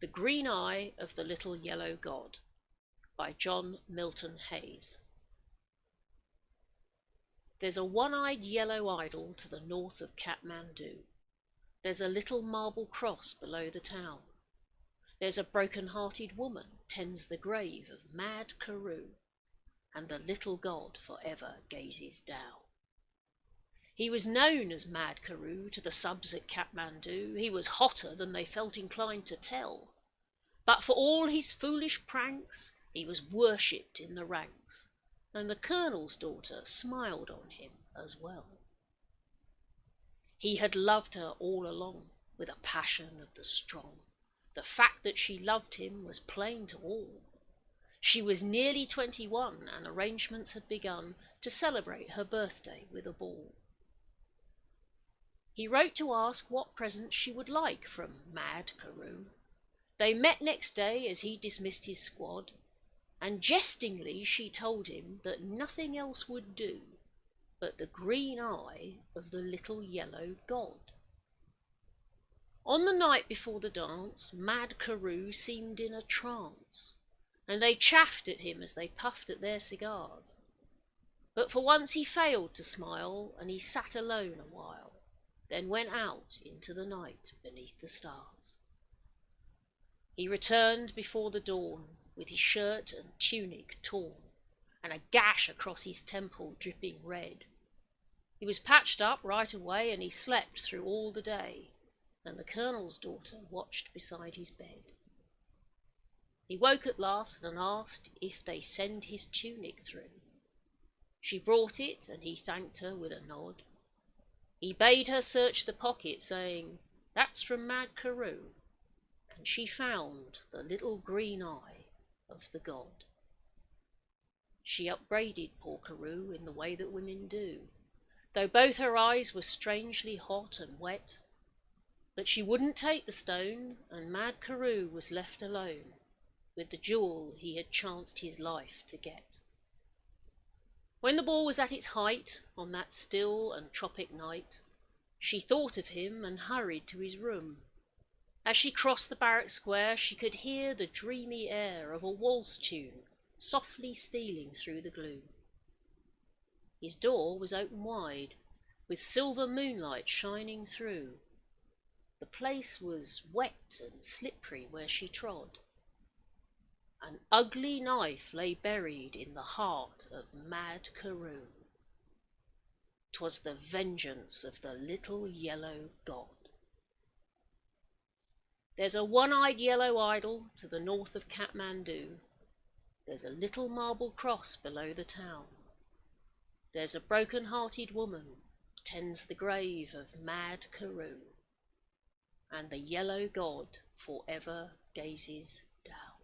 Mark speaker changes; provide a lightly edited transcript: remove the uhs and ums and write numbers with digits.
Speaker 1: The Green Eye of the Little Yellow God by J Milton Hayes. There's a one-eyed yellow idol to the north of Kathmandu. There's a little marble cross below the town. There's a broken-hearted woman tends the grave of mad Karoo, and the little god forever gazes down. He was known as Mad Karoo to the subs at Kathmandu. He was hotter than they felt inclined to tell. But for all his foolish pranks, he was worshipped in the ranks, and the colonel's daughter smiled on him as well. He had loved her all along, with a passion of the strong. The fact that she loved him was plain to all. She was nearly 21, and arrangements had begun to celebrate her birthday with a ball. He wrote to ask what presents she would like from Mad Karoo. They met next day as he dismissed his squad, and jestingly she told him that nothing else would do but the green eye of the little yellow god. On the night before the dance, Mad Karoo seemed in a trance, and they chaffed at him as they puffed at their cigars. But for once he failed to smile, and he sat alone a while, then went out into the night beneath the stars. He returned before the dawn, with his shirt and tunic torn, and a gash across his temple dripping red. He was patched up right away, and he slept through all the day, and the colonel's daughter watched beside his bed. He woke at last and asked if they send his tunic through. She brought it, and he thanked her with a nod. He bade her search the pocket, saying, "That's from Mad Karoo," and she found the little green eye of the god. She upbraided poor Karoo in the way that women do, though both her eyes were strangely hot and wet. But she wouldn't take the stone, and Mad Karoo was left alone with the jewel he had chanced his life to get. When the ball was at its height on that still and tropic night, she thought of him and hurried to his room. As she crossed the barrack square, she could hear the dreamy air of a waltz tune softly stealing through the gloom. His door was open wide, with silver moonlight shining through. The place was wet and slippery where she trod. An ugly knife lay buried in the heart of Mad Karoo. 'Twas the vengeance of the little yellow god. There's a one-eyed yellow idol to the north of Kathmandu. There's a little marble cross below the town. There's a broken-hearted woman tends the grave of Mad Karoo, and the yellow god forever gazes down.